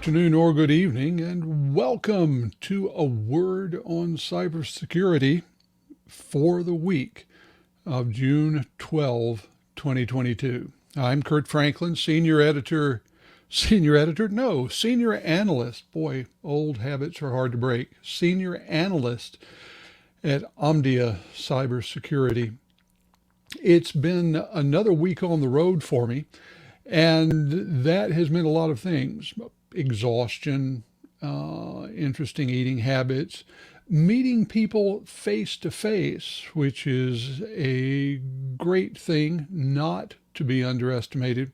afternoon or good evening, and welcome to a word on cybersecurity for the week of June 12, 2022. I'm Curt Franklin, senior analyst. Boy, old habits are hard to break. Senior analyst at Omdia Cybersecurity. It's been another week on the road for me. And that has meant a lot of things: exhaustion, interesting eating habits, meeting people face to face, which is a great thing not to be underestimated,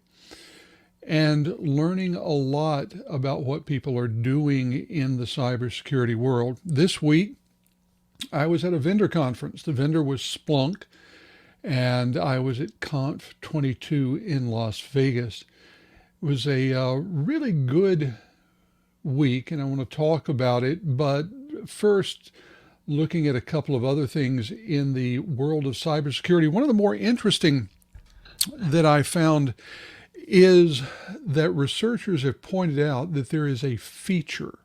and learning a lot about what people are doing in the cybersecurity world. This week, I was at a vendor conference. The vendor was Splunk, and I was at Conf 22 in Las Vegas. It was a really good week, and I want to talk about it. But first, looking at a couple of other things in the world of cybersecurity. One of the more interesting that I found is that researchers have pointed out that there is a feature,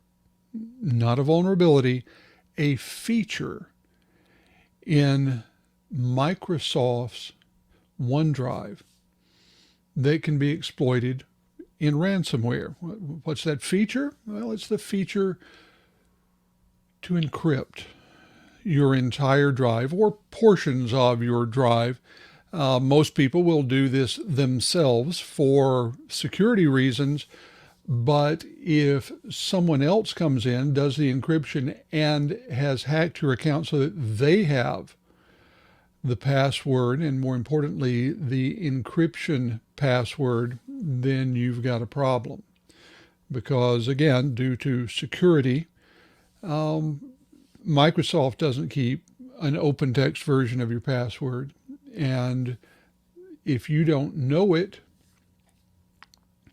not a vulnerability, a feature in Microsoft's OneDrive that can be exploited in ransomware. What's that feature? Well, it's the feature to encrypt your entire drive or portions of your drive. Most people will do this themselves for security reasons, but if someone else comes in, does the encryption, and has hacked your account so that they have the password, and more importantly, the encryption password, then you've got a problem. Because again, due to security, Microsoft doesn't keep an open text version of your password. And if you don't know it,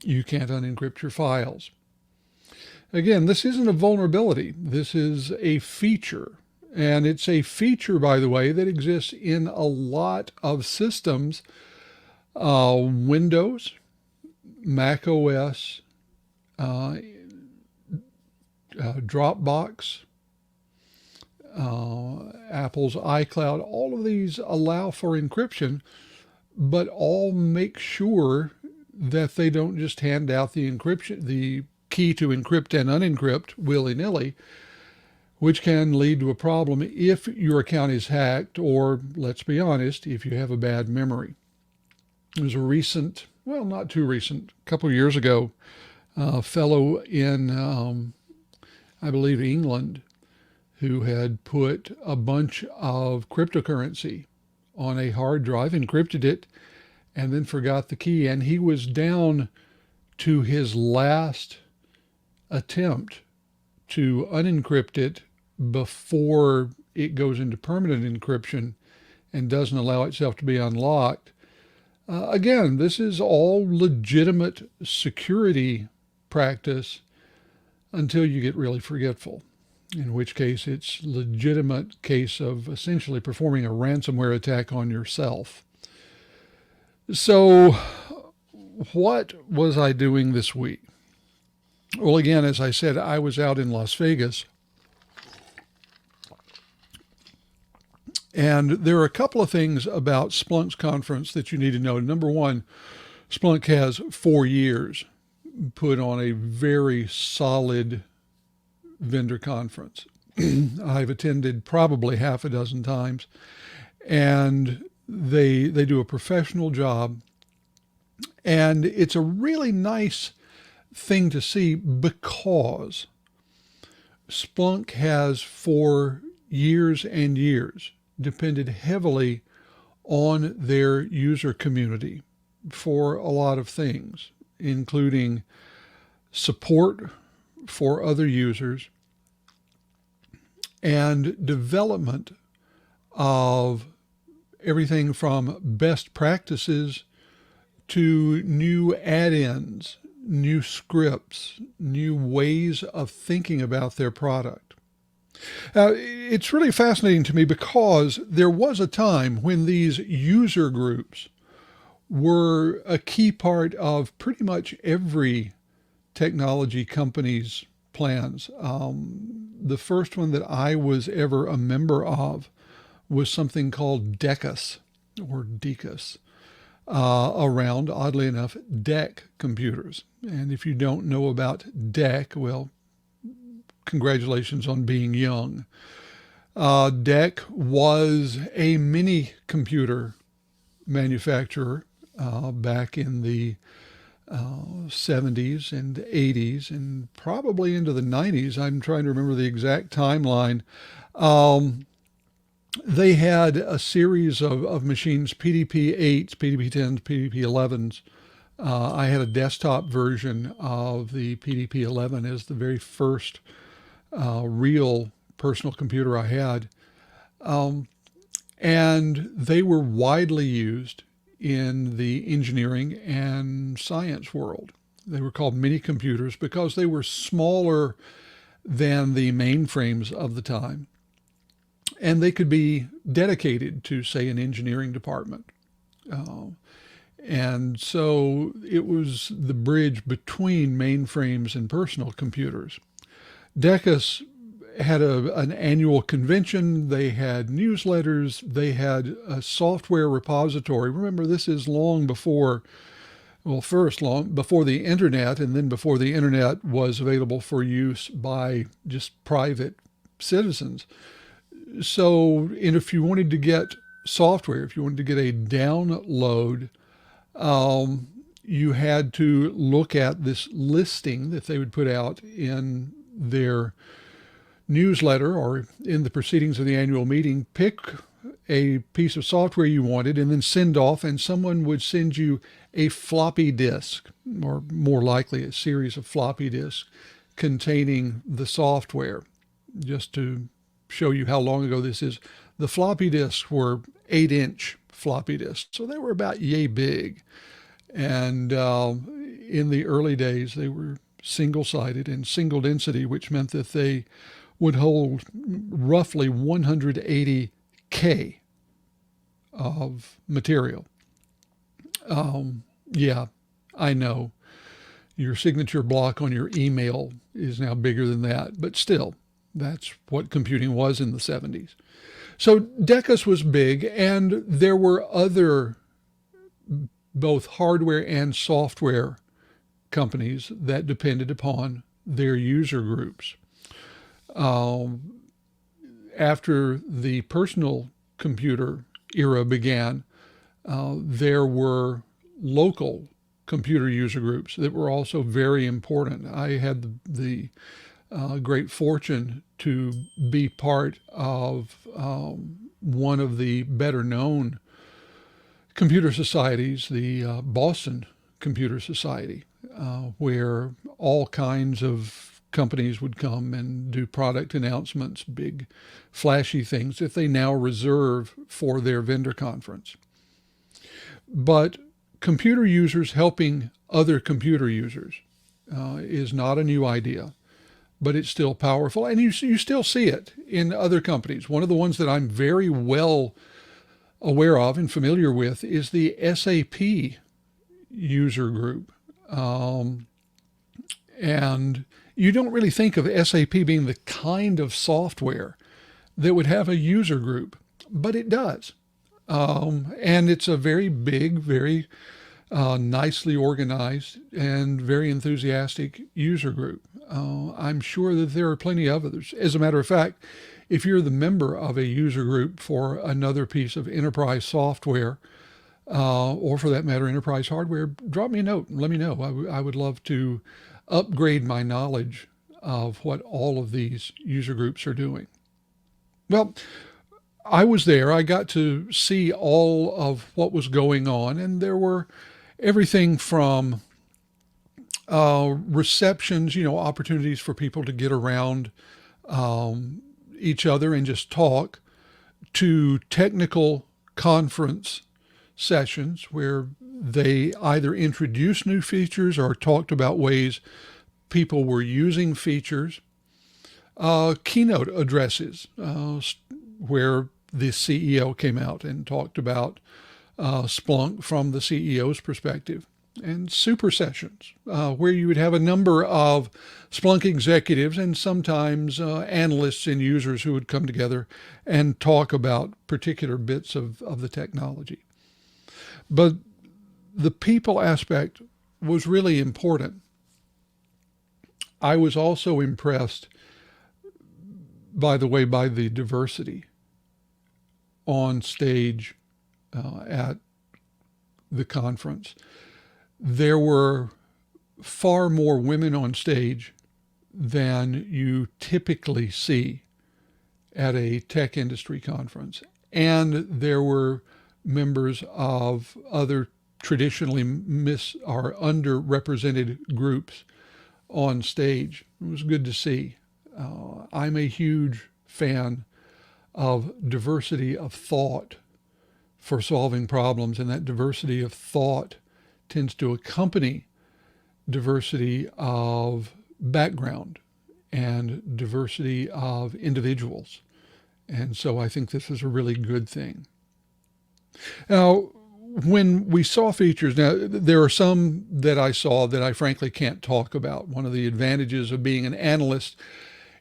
you can't unencrypt your files. Again, this isn't a vulnerability. This is a feature. And it's a feature, by the way, that exists in a lot of systems: Windows, Mac OS, Dropbox, Apple's iCloud. All of these allow for encryption, but all make sure that they don't just hand out the encryption, the key to encrypt and unencrypt willy-nilly, which can lead to a problem if your account is hacked, or, let's be honest, if you have a bad memory. There was a recent, well, not too recent, a couple of years ago, a fellow in, I believe, England, who had put a bunch of cryptocurrency on a hard drive, encrypted it, and then forgot the key. And he was down to his last attempt to unencrypt it before it goes into permanent encryption and doesn't allow itself to be unlocked. Again, this is all legitimate security practice until you get really forgetful, in which case it's legitimate case of essentially performing a ransomware attack on yourself. So what was I doing this week? Well, again, as I said, I was out in Las Vegas. And there are a couple of things about Splunk's conference that you need to know. Number one, Splunk has 4 years put on a very solid vendor conference. I've attended probably half a dozen times, and they do a professional job. And it's a really nice thing to see because Splunk has for years and years depended heavily on their user community for a lot of things, including support for other users and development of everything from best practices to new add-ins, new scripts, new ways of thinking about their product. It's really fascinating to me because there was a time when these user groups were a key part of pretty much every technology companies' plans. The first one that I was ever a member of was something called DECUS or DECUS, around, oddly enough, DEC computers. And if you don't know about DEC, well, congratulations on being young. DEC was a mini computer manufacturer back in the 70s and 80s and probably into the 90s. I'm trying to remember the exact timeline. They had a series of machines, PDP-8s, PDP-10s, PDP-11s. I had a desktop version of the PDP-11 as the very first real personal computer I had. And they were widely used in the engineering and science world. They were called mini computers because they were smaller than the mainframes of the time. And they could be dedicated to, say, an engineering department. And so it was the bridge between mainframes and personal computers. DECUS had an annual convention. They had newsletters. They had a software repository. Remember, this is long before, well, first long before the internet, and then before the internet was available for use by just private citizens. So, and if you wanted to get software, if you wanted to get a download, you had to look at this listing that they would put out in their newsletter or in the proceedings of the annual meeting, pick a piece of software you wanted and then send off, and someone would send you a floppy disk, or more likely a series of floppy disks containing the software. Just to show you how long ago this is, the floppy disks were 8-inch floppy disks, so they were about yay big. And in the early days, they were single-sided and single density, which meant that they would hold roughly 180K of material. Yeah, I know your signature block on your email is now bigger than that, but still, that's what computing was in the 70s. So DECUS was big, and there were other both hardware and software companies that depended upon their user groups. After the personal computer era began, there were local computer user groups that were also very important. I had the great fortune to be part of one of the better known computer societies, the Boston Computer Society, where all kinds of companies would come and do product announcements, big flashy things that they now reserve for their vendor conference. But computer users helping other computer users is not a new idea, but it's still powerful. And you still see it in other companies. One of the ones that I'm very well aware of and familiar with is the SAP user group. And you don't really think of SAP being the kind of software that would have a user group, but it does. And it's a very big, very nicely organized and very enthusiastic user group. I'm sure that there are plenty of others. As a matter of fact, if you're the member of a user group for another piece of enterprise software, or for that matter, enterprise hardware, drop me a note and let me know. I would love to upgrade my knowledge of what all of these user groups are doing. Well, I was there. I got to see all of what was going on, and there were everything from receptions, opportunities for people to get around each other and just talk, to technical conference sessions where they either introduced new features or talked about ways people were using features, keynote addresses where the CEO came out and talked about Splunk from the CEO's perspective. and super sessions, where you would have a number of Splunk executives and sometimes analysts and users who would come together and talk about particular bits of the technology. But the people aspect was really important. I was also impressed, by the way, by the diversity on stage at the conference. There were far more women on stage than you typically see at a tech industry conference. And there were members of other traditionally or underrepresented groups on stage. It was good to see. I'm a huge fan of diversity of thought for solving problems, and that diversity of thought tends to accompany diversity of background and diversity of individuals. And so I think this is a really good thing. Now, when we saw features, now there are some that I saw that I frankly can't talk about. One of the advantages of being an analyst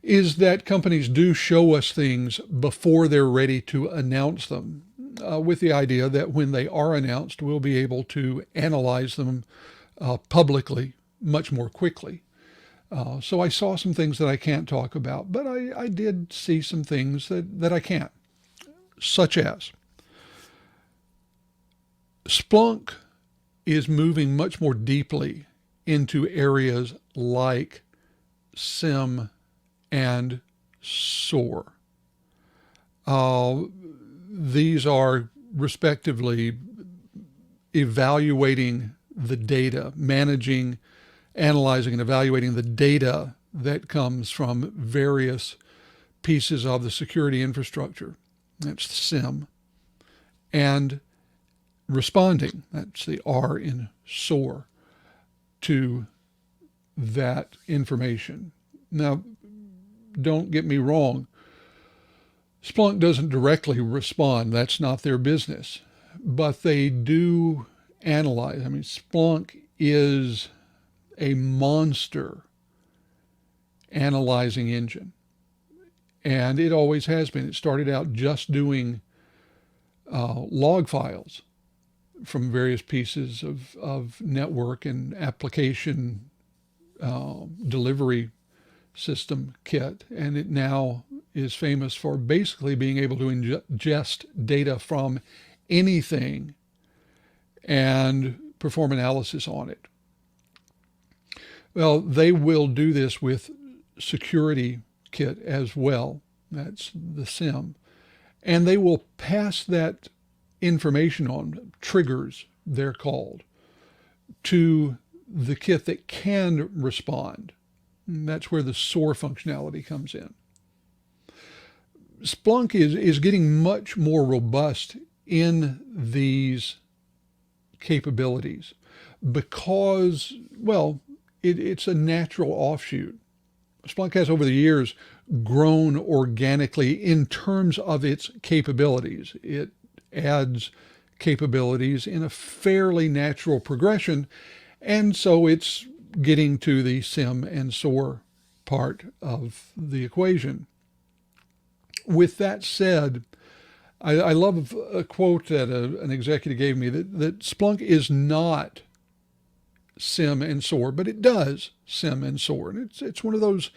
is that companies do show us things before they're ready to announce them, with the idea that when they are announced, we'll be able to analyze them publicly much more quickly. So I saw some things that I can't talk about, but I did see some things that I can't, such as Splunk is moving much more deeply into areas like SIM and SOAR. These are respectively evaluating the data, managing, analyzing, and evaluating the data that comes from various pieces of the security infrastructure. That's the SIM. And responding, that's the R in SOAR, to that information. Now, don't get me wrong. Splunk doesn't directly respond. That's not their business. But they do analyze. I mean, Splunk is a monster analyzing engine. And it always has been. It started out just doing log files from various pieces of network and application delivery system kit. And it now is famous for basically being able to ingest data from anything and perform analysis on it. Well, they will do this with security kit as well. That's the SIM. And they will pass that information on, triggers they're called, to the kit that can respond. And that's where the SOAR functionality comes in. Splunk is getting much more robust in these capabilities because, well, it's a natural offshoot. Splunk has over the years grown organically in terms of its capabilities. It adds capabilities in a fairly natural progression, and so it's getting to the SIM and SOAR part of the equation. With that said, I love a quote that an executive gave me that Splunk is not SIM and SOAR, but it does SIM and SOAR. And it's one of those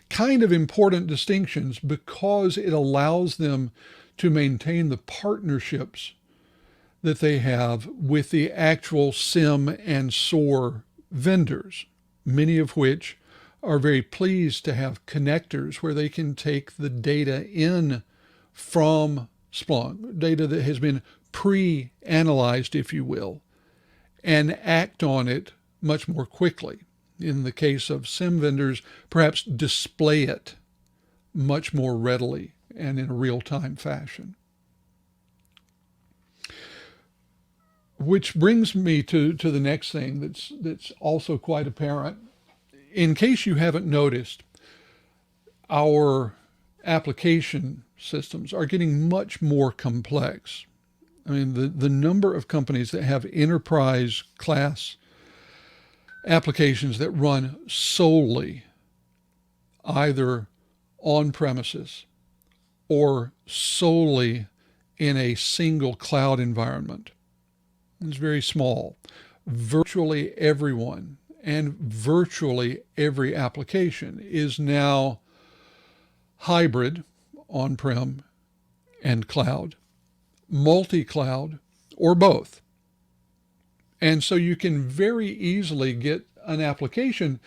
kind of important distinctions because it allows them to maintain the partnerships that they have with the actual SIM and SOAR vendors, many of which are very pleased to have connectors where they can take the data in from Splunk, data that has been pre-analyzed, if you will, and act on it much more quickly. In the case of SIM vendors, perhaps display it much more readily and in a real-time fashion. Which brings me to the next thing that's also quite apparent. In case you haven't noticed, our application systems are getting much more complex. I mean, the number of companies that have enterprise class applications that run solely either on premises or solely in a single cloud environment. It's very small. Virtually everyone and virtually every application is now hybrid, on-prem and cloud, multi-cloud, or both. And so you can very easily get an application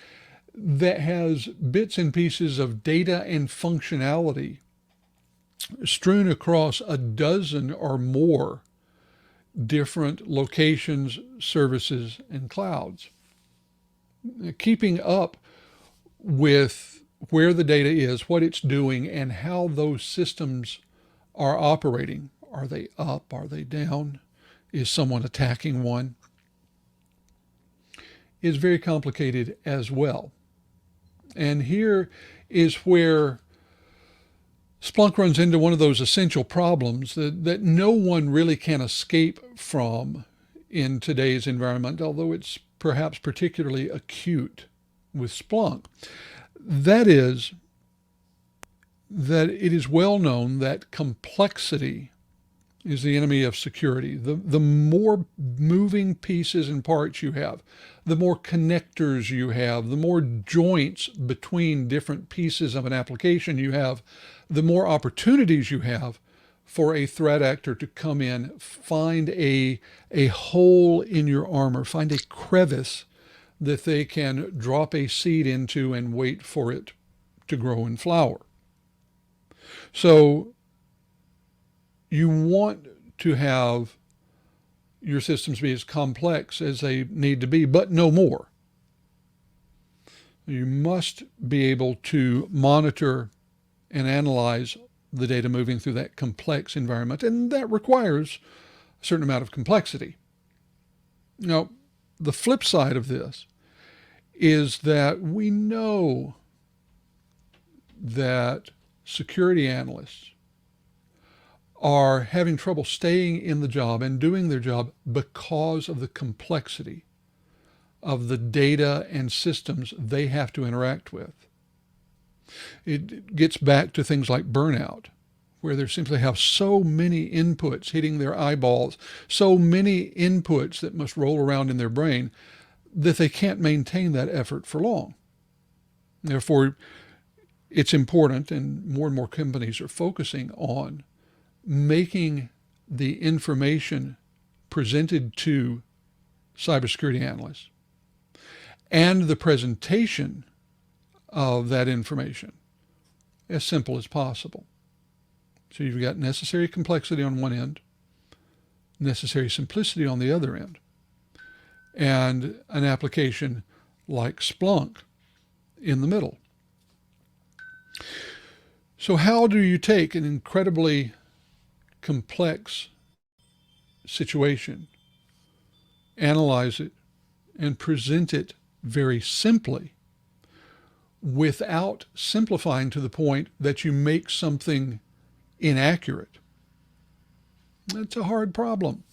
that has bits and pieces of data and functionality strewn across a dozen or more different locations, services, and clouds. Keeping up with where the data is, what it's doing, and how those systems are operating. Are they up? Are they down? Is someone attacking one? Is very complicated as well. And here is where Splunk runs into one of those essential problems that no one really can escape from in today's environment, although it's perhaps particularly acute with Splunk. That is that it is well known that complexity is the enemy of security. The more moving pieces and parts you have, the more connectors you have, the more joints between different pieces of an application you have, the more opportunities you have for a threat actor to come in, find a hole in your armor, find a crevice that they can drop a seed into and wait for it to grow and flower. So you want to have your systems be as complex as they need to be, but no more. You must be able to monitor and analyze the data moving through that complex environment, and that requires a certain amount of complexity. Now, the flip side of this is that we know that security analysts are having trouble staying in the job and doing their job because of the complexity of the data and systems they have to interact with. It gets back to things like burnout, where they simply have so many inputs hitting their eyeballs, so many inputs that must roll around in their brain that they can't maintain that effort for long. Therefore, it's important, and more companies are focusing on making the information presented to cybersecurity analysts and the presentation of that information as simple as possible. So you've got necessary complexity on one end, necessary simplicity on the other end, and an application like Splunk in the middle. So how do you take an incredibly complex situation, analyze it, and present it very simply without simplifying to the point that you make something inaccurate? It's a hard problem.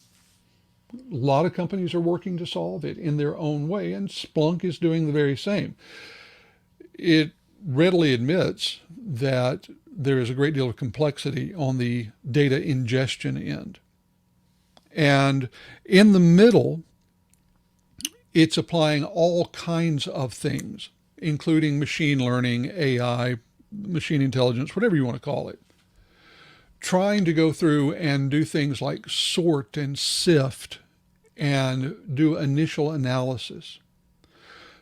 A lot of companies are working to solve it in their own way, and Splunk is doing the very same. It readily admits that there is a great deal of complexity on the data ingestion end. And in the middle, it's applying all kinds of things, including machine learning, AI, machine intelligence, whatever you want to call it, trying to go through and do things like sort and sift and do initial analysis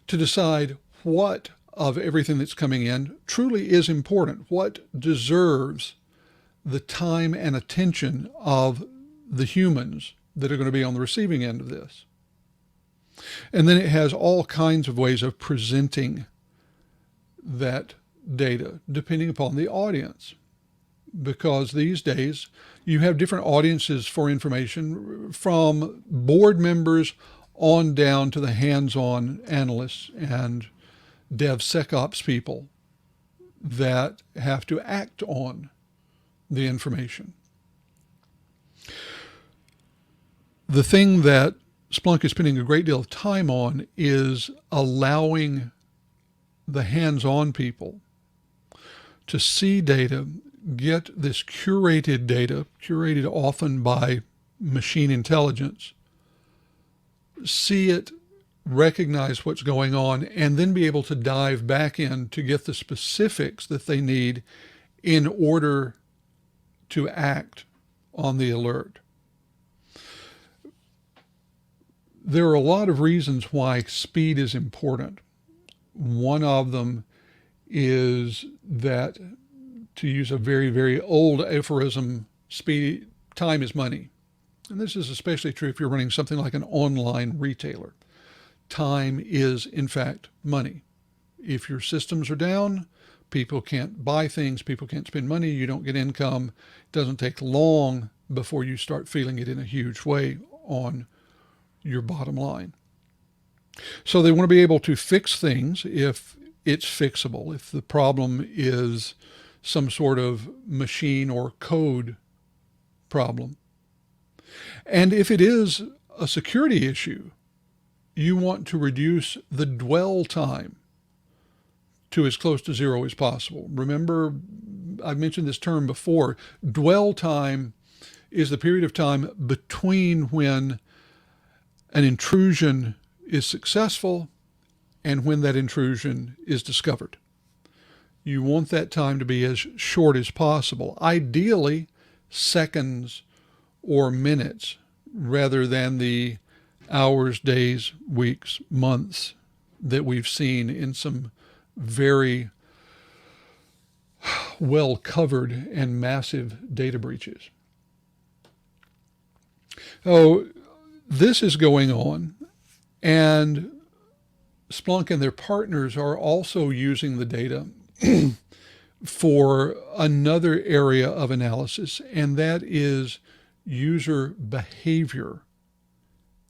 to decide what of everything that's coming in truly is important, what deserves the time and attention of the humans that are going to be on the receiving end of this. And then it has all kinds of ways of presenting that data depending upon the audience, because these days you have different audiences for information, from board members on down to the hands-on analysts and DevSecOps people that have to act on the information. The thing that Splunk is spending a great deal of time on is allowing the hands-on people to see data, get this curated data, curated often by machine intelligence, see it, recognize what's going on, and then be able to dive back in to get the specifics that they need in order to act on the alert. There are a lot of reasons why speed is important. One of them is that, to use a very, very old aphorism, time is money. And this is especially true if you're running something like an online retailer. Time is, in fact, money. If your systems are down, people can't buy things, people can't spend money, you don't get income. It doesn't take long before you start feeling it in a huge way on your bottom line. So they want to be able to fix things if it's fixable, if the problem is some sort of machine or code problem. And if it is a security issue, you want to reduce the dwell time to as close to zero as possible. Remember, I've mentioned this term before. Dwell time is the period of time between when an intrusion is successful and when that intrusion is discovered. You want that time to be as short as possible, ideally seconds or minutes, rather than the hours, days, weeks, months that we've seen in some very well covered and massive data breaches. So this is going on, and Splunk and their partners are also using the data for another area of analysis, and that is user behavior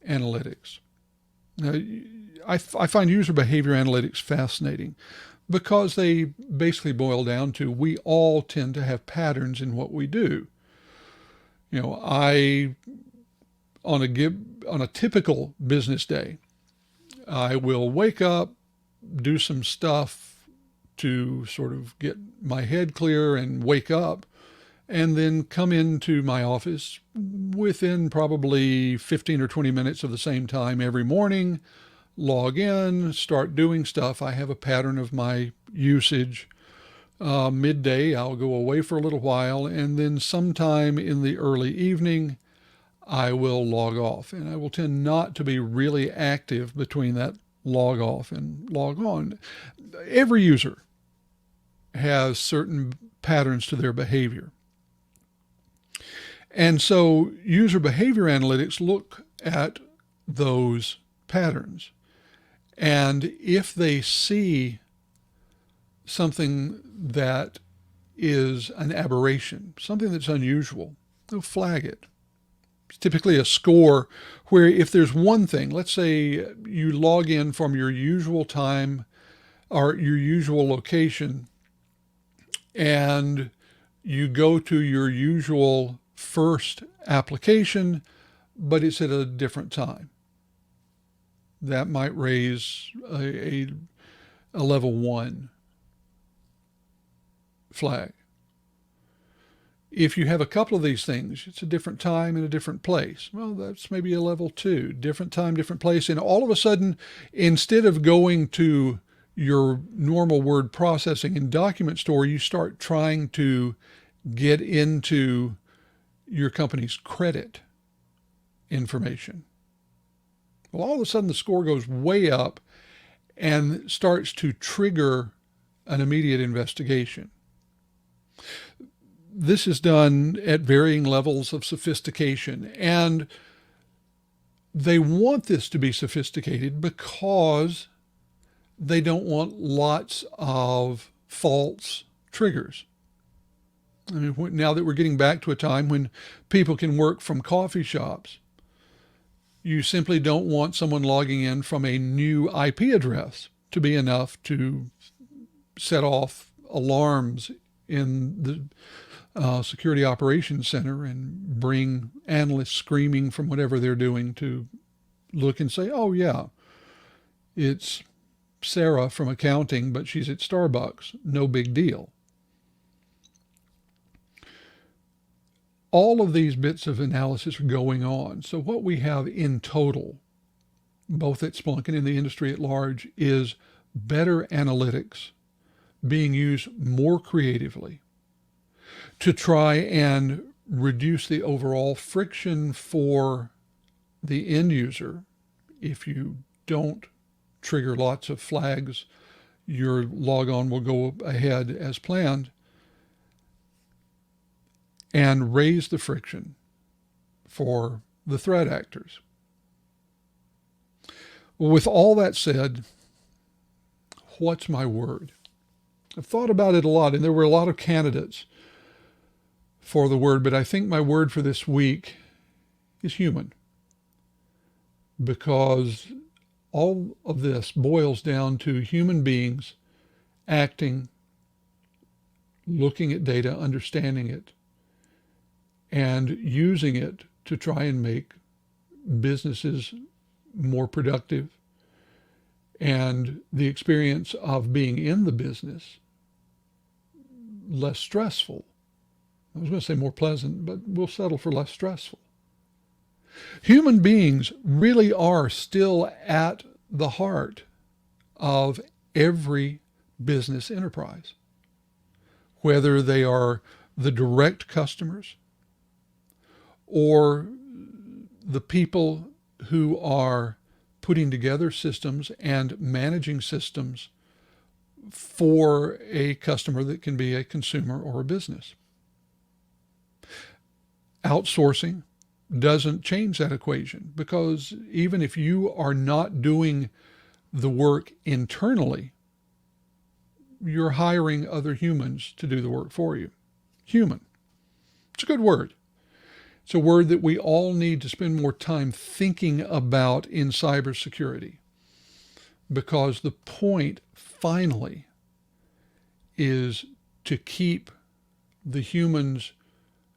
analytics. Now, I find user behavior analytics fascinating because they basically boil down to we all tend to have patterns in what we do. You know, on a typical business day, I will wake up, do some stuff to sort of get my head clear and wake up, and then come into my office within probably 15 or 20 minutes of the same time every morning, log in, start doing stuff. I have a pattern of my usage. Midday, I'll go away for a little while, and then sometime in the early evening, I will log off. And I will tend not to be really active between that log off and log on. Every user has certain patterns to their behavior. And so user behavior analytics look at those patterns. And if they see something that is an aberration, something that's unusual, they'll flag it. It's typically a score where if there's one thing, let's say you log in from your usual time or your usual location, and you go to your usual first application, but it's at a different time. That might raise a level 1 flag. If you have a couple of these things, it's a different time and a different place. Well, that's maybe a level 2, different time, different place. And all of a sudden, instead of going to your normal word processing and document store, you start trying to get into your company's credit information. Well, all of a sudden the score goes way up and starts to trigger an immediate investigation. This is done at varying levels of sophistication, and they want this to be sophisticated because they don't want lots of false triggers. I mean, now that we're getting back to a time when people can work from coffee shops, you simply don't want someone logging in from a new IP address to be enough to set off alarms in the Security Operations Center and bring analysts screaming from whatever they're doing to look and say, oh yeah, it's Sarah from accounting, but she's at Starbucks. No big deal. All of these bits of analysis are going on. So what we have in total, both at Splunk and in the industry at large, is better analytics being used more creatively to try and reduce the overall friction for the end user. If you don't trigger lots of flags, your logon will go ahead as planned, and raise the friction for the threat actors. Well, with all that said, what's my word? I've thought about it a lot, and there were a lot of candidates for the word, but I think my word for this week is human, because all of this boils down to human beings acting, looking at data, understanding it, and using it to try and make businesses more productive and the experience of being in the business less stressful. I was going to say more pleasant, but we'll settle for less stressful. Human beings really are still at the heart of every business enterprise, whether they are the direct customers or the people who are putting together systems and managing systems for a customer that can be a consumer or a business. Outsourcing doesn't change that equation, because even if you are not doing the work internally, you're hiring other humans to do the work for you. Human. It's a good word. It's a word that we all need to spend more time thinking about in cybersecurity, because the point finally is to keep the humans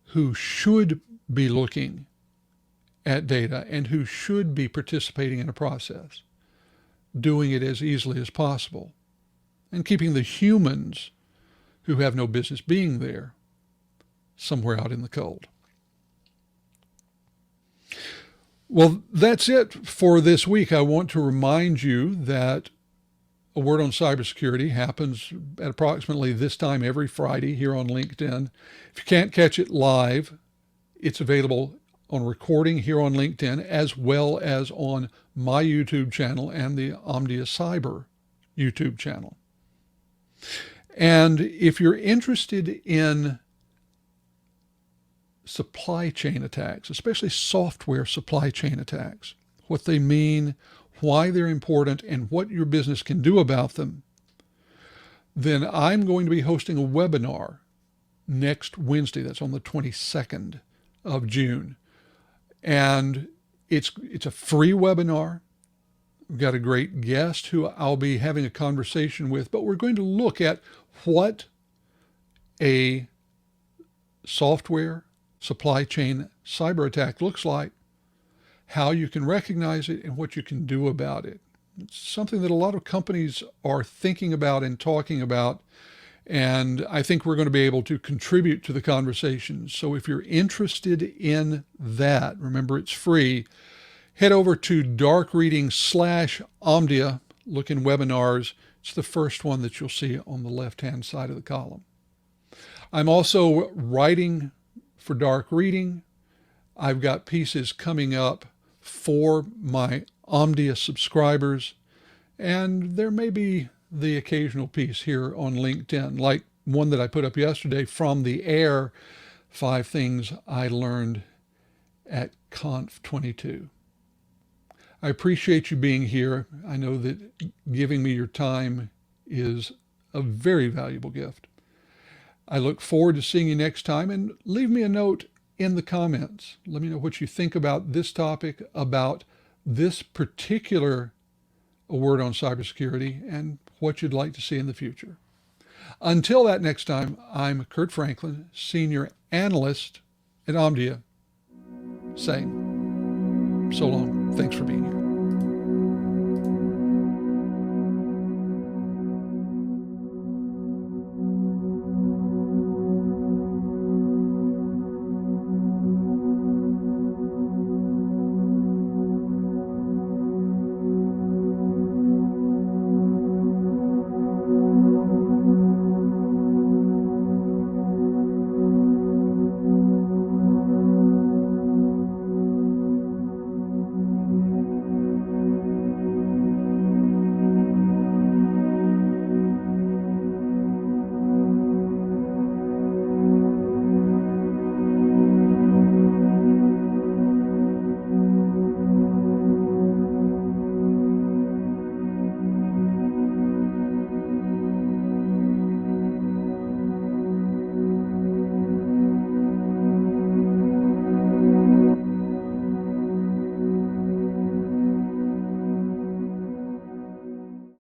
who should be looking at data and who should be participating in a process, doing it as easily as possible, and keeping the humans who have no business being there somewhere out in the cold. Well, that's it for this week. I want to remind you that A Word on Cybersecurity happens at approximately this time every Friday here on LinkedIn. If you can't catch it live, it's available on recording here on LinkedIn, as well as on my YouTube channel and the Omdia Cyber YouTube channel. And if you're interested in supply chain attacks, especially software supply chain attacks, what they mean, why they're important, and what your business can do about them, then I'm going to be hosting a webinar next Wednesday. That's on the 22nd of June. And it's a free webinar. We've got a great guest who I'll be having a conversation with, but we're going to look at what a software supply chain cyber attack looks like, how you can recognize it, and what you can do about it. It's something that a lot of companies are thinking about and talking about, and I think we're going to be able to contribute to the conversation. So if you're interested in that, remember it's free, head over to darkreading/Omdia, look in webinars. It's the first one that you'll see on the left-hand side of the column. I'm also writing for Dark Reading. I've got pieces coming up for my Omdia subscribers, and there may be the occasional piece here on LinkedIn, like one that I put up yesterday, From the Air, 5 Things I Learned at Conf 22. I appreciate you being here. I know that giving me your time is a very valuable gift. I look forward to seeing you next time, and leave me a note in the comments. Let me know what you think about this topic, about this particular A Word on Cybersecurity, and what you'd like to see in the future. Until that next time, I'm Curt Franklin, Senior Analyst at Omdia, saying so long. Thanks for being here.